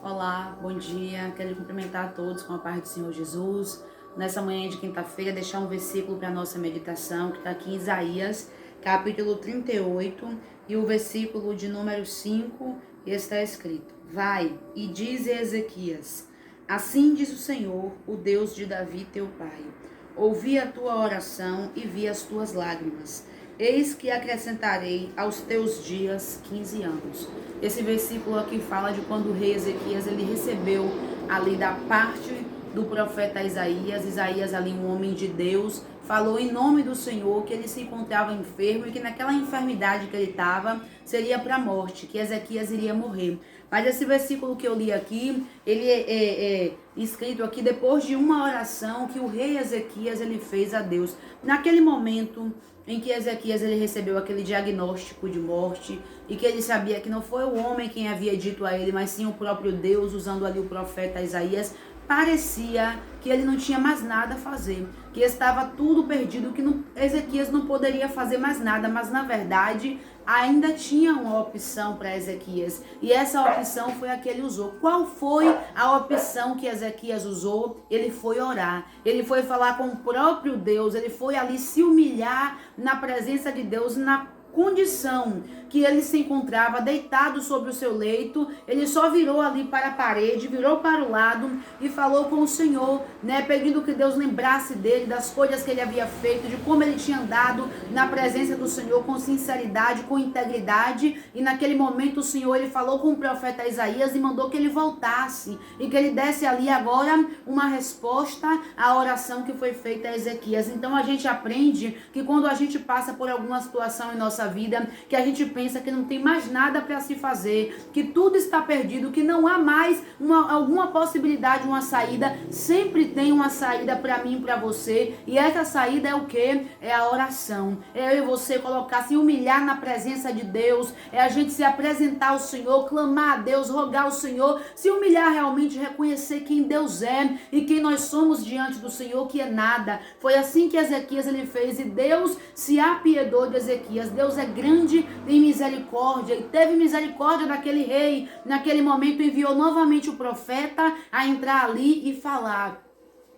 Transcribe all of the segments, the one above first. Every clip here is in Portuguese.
Olá, bom dia. Quero cumprimentar a todos com a paz do Senhor Jesus. Nessa manhã de quinta-feira, deixar um versículo para a nossa meditação, que está aqui em Isaías, capítulo 38, e o versículo de número 5, e está escrito: Vai e dize a Ezequias: Assim diz o Senhor, o Deus de Davi teu pai: Ouvi a tua oração e vi as tuas lágrimas. Eis que acrescentarei aos teus dias 15 anos. Esse versículo aqui fala de quando o rei Ezequias ele recebeu ali da parte do profeta Isaías. Isaías ali, um homem de Deus, falou em nome do Senhor que ele se encontrava enfermo e que naquela enfermidade que ele estava seria para a morte, que Ezequias iria morrer. Mas esse versículo que eu li aqui, ele é escrito aqui depois de uma oração que o rei Ezequias ele fez a Deus. Naquele momento em que Ezequias ele recebeu aquele diagnóstico de morte e que ele sabia que não foi o homem quem havia dito a ele, mas sim o próprio Deus, usando ali o profeta Isaías, parecia que ele não tinha mais nada a fazer, que estava tudo perdido, que Ezequias não poderia fazer mais nada, mas na verdade ainda tinha uma opção para Ezequias, e essa opção foi a que ele usou. Qual foi a opção que Ezequias usou? Ele foi orar, ele foi falar com o próprio Deus, ele foi ali se humilhar na presença de Deus, na condição que ele se encontrava deitado sobre o seu leito. Ele só virou ali para a parede, virou para o lado e falou com o Senhor, pedindo que Deus lembrasse dele, das coisas que ele havia feito, de como ele tinha andado na presença do Senhor com sinceridade, com integridade. E naquele momento o Senhor ele falou com o profeta Isaías e mandou que ele voltasse e que ele desse ali agora uma resposta à oração que foi feita a Ezequias. Então a gente aprende que quando a gente passa por alguma situação em nossa vida, que a gente pensa que não tem mais nada para se fazer, que tudo está perdido, que não há mais alguma possibilidade, uma saída, sempre tem uma saída para mim e para você. E essa saída é o quê? É a oração. É eu e você colocar, se humilhar na presença de Deus, é a gente se apresentar ao Senhor, clamar a Deus, rogar ao Senhor, se humilhar realmente, reconhecer quem Deus é e quem nós somos diante do Senhor, que é nada. Foi assim que Ezequias ele fez, e Deus se apiedou de Ezequias. Deus é grande em misericórdia e teve misericórdia daquele rei. Naquele momento enviou novamente o profeta a entrar ali e falar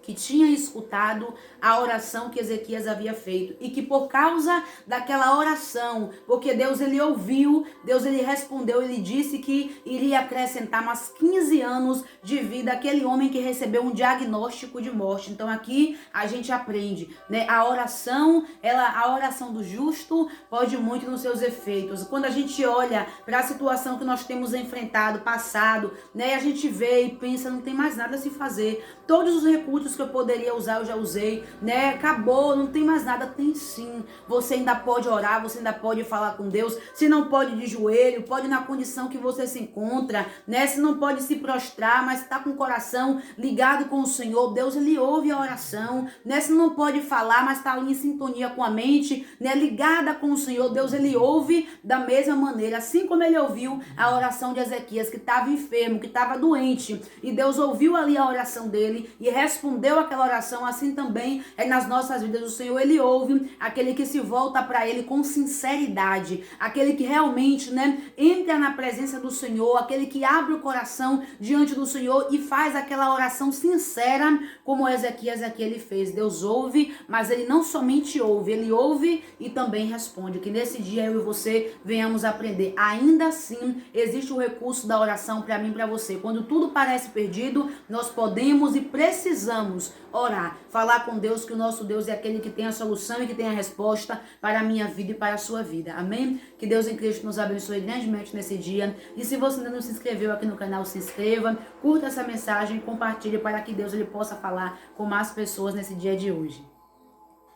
que tinha escutado a oração que Ezequias havia feito e que por causa daquela oração, porque Deus ele ouviu, Deus ele respondeu, ele disse que iria acrescentar mais 15 anos de vida àquele homem que recebeu um diagnóstico de morte. Então aqui a gente aprende, a oração do justo pode muito nos seus efeitos. Quando a gente olha para a situação que nós temos enfrentado, passado, a gente vê e pensa, não tem mais nada a se fazer. Todos os recursos que eu poderia usar, eu já usei, acabou, não tem mais nada. Tem sim, você ainda pode orar, você ainda pode falar com Deus. Se não pode de joelho, pode na condição que você se encontra, se não pode se prostrar, mas está com o coração ligado com o Senhor, Deus ele ouve a oração, se não pode falar, mas está ali em sintonia com a mente, ligada com o Senhor, Deus ele ouve da mesma maneira, assim como ele ouviu a oração de Ezequias, que estava enfermo, que estava doente, e Deus ouviu ali a oração dele e respondeu aquela oração. Assim também é nas nossas vidas. O Senhor ele ouve aquele que se volta para ele com sinceridade, aquele que realmente entra na presença do Senhor, aquele que abre o coração diante do Senhor e faz aquela oração sincera, como Ezequias aqui ele fez. Deus ouve, mas ele não somente ouve, ele ouve e também responde. Que nesse dia eu e você venhamos aprender. Ainda assim existe o recurso da oração para mim e para você. Quando tudo parece perdido, nós podemos e precisamos orar, falar com Deus, que o nosso Deus é aquele que tem a solução e que tem a resposta para a minha vida e para a sua vida. Amém? Que Deus em Cristo nos abençoe grandemente nesse dia. E se você ainda não se inscreveu aqui no canal, se inscreva, curta essa mensagem, compartilhe para que Deus ele possa falar com mais pessoas nesse dia de hoje.